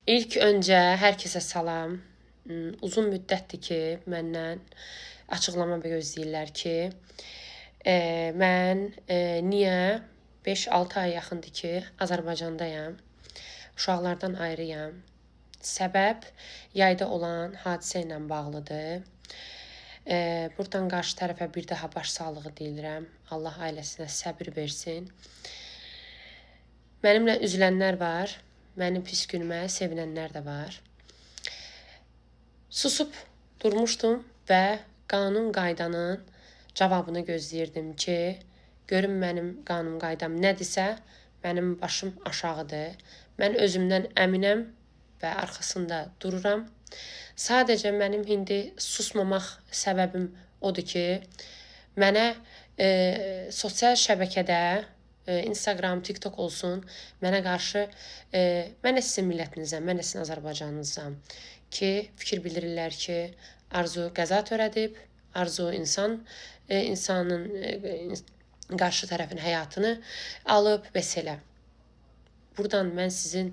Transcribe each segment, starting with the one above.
İlk öncə hər kəsə salam. Uzun müddətdir ki, məndən açıqlama gözləyirlər ki, mən niyə 5-6 ay yaxındır ki, Azərbaycandayam, uşaqlardan ayrıyam. Səbəb yayda olan hadisə ilə bağlıdır. Buradan qarşı tərəfə bir daha başsağlığı deyirəm. Allah ailəsinə səbir versin. Mənimlə üzülənlər var. Mənim pis günümə sevinənlər də var. Susub durmuşdum və qanun qaydanın cavabını gözləyirdim ki, görüm mənim qanun qaydam nədirsə, mənim başım aşağıdır. Mən özümdən əminəm və arxasında dururam. Sadəcə mənim indi susmamaq səbəbim odur ki, mənə sosial şəbəkədə Instagram, TikTok olsun, mənə qarşı mən də sizin millətinizəm, mən də sizin Azərbaycanınızam ki, fikir bildirirlər ki, Arzu qəza törədib, Arzu insanın qarşı tərəfin həyatını alıb və s. Buradan mən sizin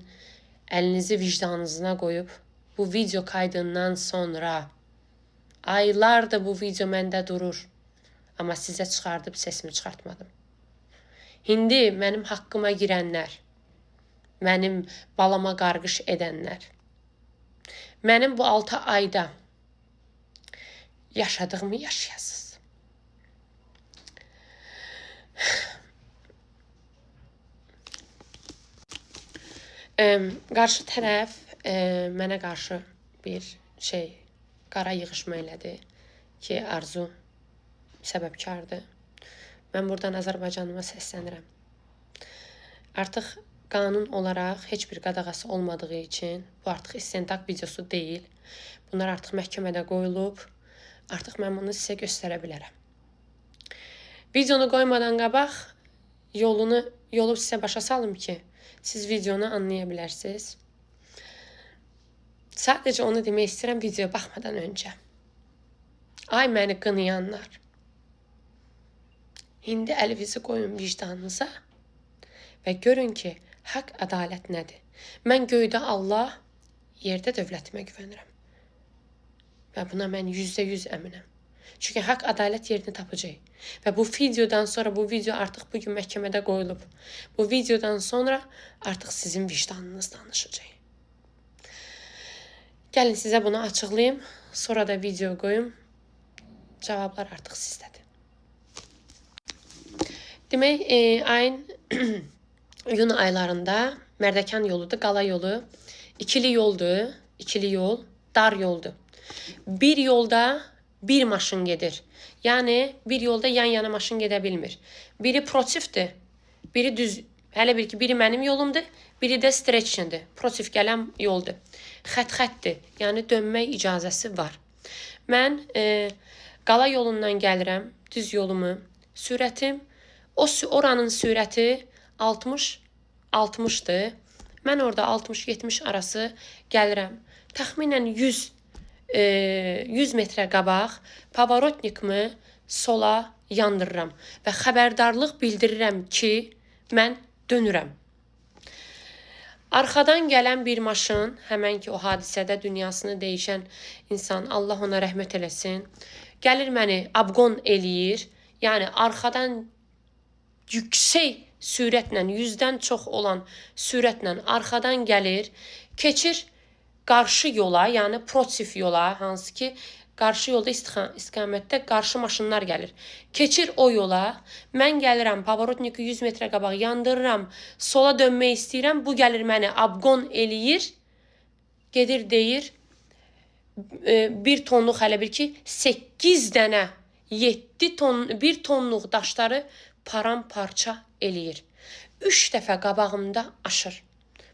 əlinizi vicdanınızına qoyub, bu video kaydından sonra aylardır bu video məndə durur, amma sizə çıxardıb səsimi çıxartmadım. İndi mənim haqqıma girənlər, mənim balama qarğış edənlər, mənim bu 6 ayda yaşadığımı yaşayasınız. Qarşı tərəf mənə qarşı bir qara yığışma elədi ki, Arzu səbəbkardır. Mən buradan Azərbaycanıma səslənirəm. Artıq qanun olaraq heç bir qadağası olmadığı üçün, bu artıq istintaq videosu deyil. Bunlar artıq məhkəmədə qoyulub. Artıq mən bunu sizə göstərə bilərəm. Videonu qoymadan qabaq yolu sizə başa salım ki, siz videonu anlaya bilərsiniz. Sadəcə onu demək istəyirəm videoya baxmadan öncə. Ay məni qınayanlar. İndi əlinizi qoyun vicdanınıza və görün ki, haqq ədalət nədir. Mən göydə Allah, yerdə dövlətimə güvənirəm. Və buna mən %100 əminəm. Çünki haqq ədalət yerini tapacaq. Və bu videodan sonra, bu video artıq bugün məhkəmədə qoyulub. Bu videodan sonra artıq sizin vicdanınız danışacaq. Gəlin sizə bunu açıqlayım, sonra da video qoyum. Cavablar artıq sizdədir. Demək, ayın iyun aylarında Mərdəkan yoludur, Qala yolu, ikili yoldur, ikili yol, dar yoldur. Bir yolda bir maşın gedir. Yəni, bir yolda yan-yana maşın gedə bilmir. Biri protifdir, biri düz, hələ bir ki, biri mənim yolumdur, biri də stretchindir, protif gələn yoldur. Xət-xətdir, yəni dönmək icazəsi var. Mən Qala yolundan gəlirəm, düz yolumu, sürətim, oranın sürəti 60-60'dır. Mən orada 60-70 arası gəlirəm. Təxminən 100 metrə qabaq pavarotnikimi sola yandırıram və xəbərdarlıq bildirirəm ki, mən dönürəm. Arxadan gələn bir maşın, həmən ki o hadisədə dünyasını dəyişən insan, Allah ona rəhmət eləsin, gəlir məni abqon eləyir. Yəni arxadan yüksək sürətlə, 100-dən çox olan sürətlə arxadan gəlir, keçir qarşı yola, yəni protif yola, hansı ki, qarşı yolda istiqamətdə qarşı maşınlar gəlir. Keçir o yola, mən gəlirəm, pavarotniki 100 metrə qabaq yandırıram, sola dönmək istəyirəm, bu gəlir məni abqon eləyir, gedir deyir, 1 tonluq hələ bir ki, 8 dənə, 1 tonluq daşları paramparça eləyir. 3 dəfə qabağımda aşır.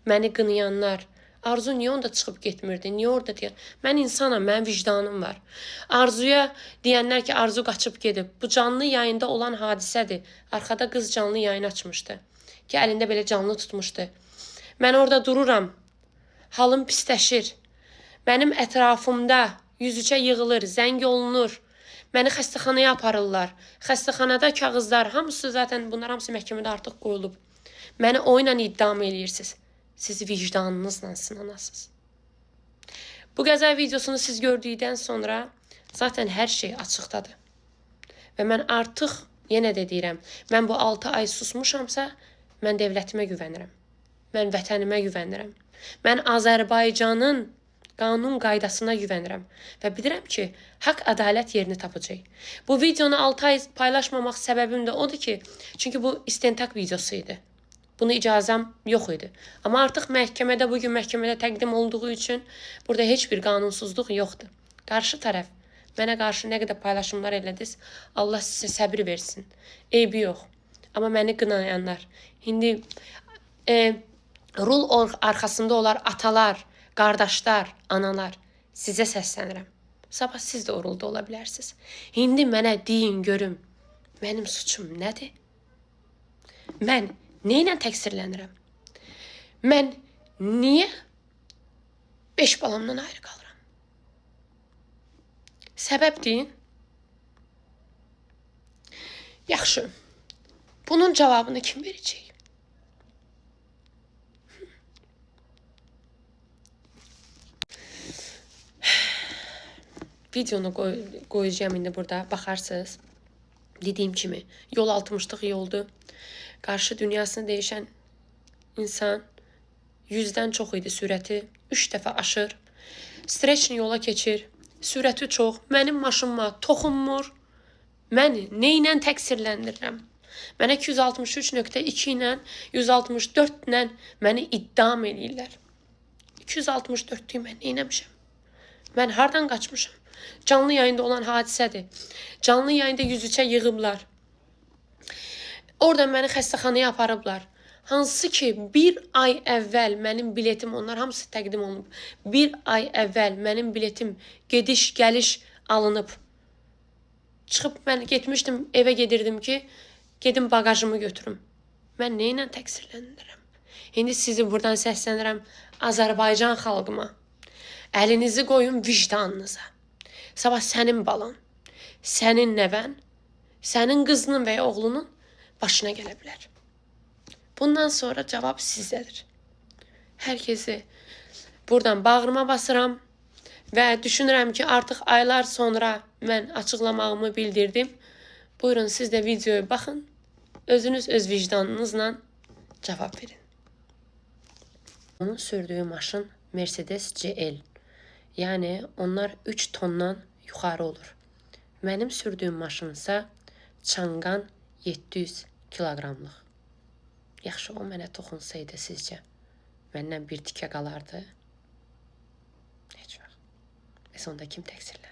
Məni qınayanlar, Arzu niyə onda çıxıb getmirdi, niyə orada deyən? Mən insanam, mənim vicdanım var. Arzuya deyənlər ki, Arzu qaçıb gedib. Bu canlı yayında olan hadisədir. Arxada qız canlı yayın açmışdı. Ki, əlində belə canlı tutmuşdu. Mən orada dururam. Halım pisləşir. Mənim ətrafımda yüzüçə yığılır, zəng olunur. Məni xəstəxanaya aparırlar. Xəstəxanada kağızlar, hamısı zaten bunlar hamısı məhkəmədə artıq qoyulub. Məni oyla iddiam eləyirsiniz. siz vicdanınızla sınanasınız. Bu qəzəl videosunu siz gördükdən sonra zaten hər şey açıqdadır. Və mən artıq, yenə də deyirəm, mən bu 6 ay susmuşamsa, mən dövlətimə güvənirəm. Mən vətənimə güvənirəm. Mən Azərbaycanın qanun qaydasına güvənirəm. Və bilirəm ki, haqq ədalət yerini tapacaq. Bu videonu 6 ay paylaşmamaq səbəbim də odur ki, çünki bu istintaq videosu idi. Buna icazəm yox idi. Amma artıq məhkəmədə, bugün məhkəmədə təqdim olduğu üçün burada heç bir qanunsuzluq yoxdur. Qarşı tərəf mənə qarşı nə qədər paylaşımlar elədiniz, Allah sizə səbir versin. Eybi yox. Amma məni qınayanlar, indi rul arxasında olar atalar, qardaşlar, analar, sizə səslənirəm. Sabah siz də o rulda ola bilərsiniz. İndi mənə deyin, görüm, mənim suçum nədir? Mən neylə təqsirlənirəm? Mən niyə 5 balamdan ayrı qalıram? Səbəb deyin. Yaxşı. Bunun cavabını kim verəcək? Videonu qoyacağım indi burada. Baxarsınız. Dediyim kimi, yol 60'lıq yoldur. Qarşı dünyasını dəyişən insan 100-dən çox idi sürəti. 3 dəfə aşır. Streçni yola keçir. Sürəti çox. Mənim maşınıma toxunmur. Məni neynə təqsirləndirirəm? Mənə 263.2 ilə 164 ilə məni iddam edirlər. 264'lüyü mən neynəmişəm? Mən hardan qaçmışam? Canlı yayında olan hadisədir. Canlı yayında 103'ə yığıblar. Oradan məni xəstəxanaya aparıblar. Hansı ki, bir ay əvvəl mənim biletim, onlar hamısı təqdim olunub. Bir ay əvvəl mənim biletim gediş-gəliş alınıb. Çıxıb mən getmişdim, evə gedirdim ki, gedim bagajımı götürüm. Mən neynə təqsirləndirəm? İndi sizi buradan səslənirəm Azərbaycan xalqıma. Əlinizi qoyun vicdanınıza. Sabah sənin balan, sənin nəvən, sənin qızının və ya oğlunun başına gələ bilər. Bundan sonra cavab sizdədir. Hər kəsi buradan bağrıma basıram və düşünürəm ki, artıq aylar sonra mən açıqlamağımı bildirdim. Buyurun, siz də videoya baxın. Özünüz öz vicdanınızla cavab verin. Onun sürdüyü maşın Mercedes GL. Yəni, onlar 3 tondan yuxarı olur. Mənim sürdüyüm maşınsa Çangan 700 kiloqramlıq. Yaxşı, o mənə toxunsaydı sizcə, məndən bir tikə qalardı. Heç vaxt. Və sonda kim təqsirlənir?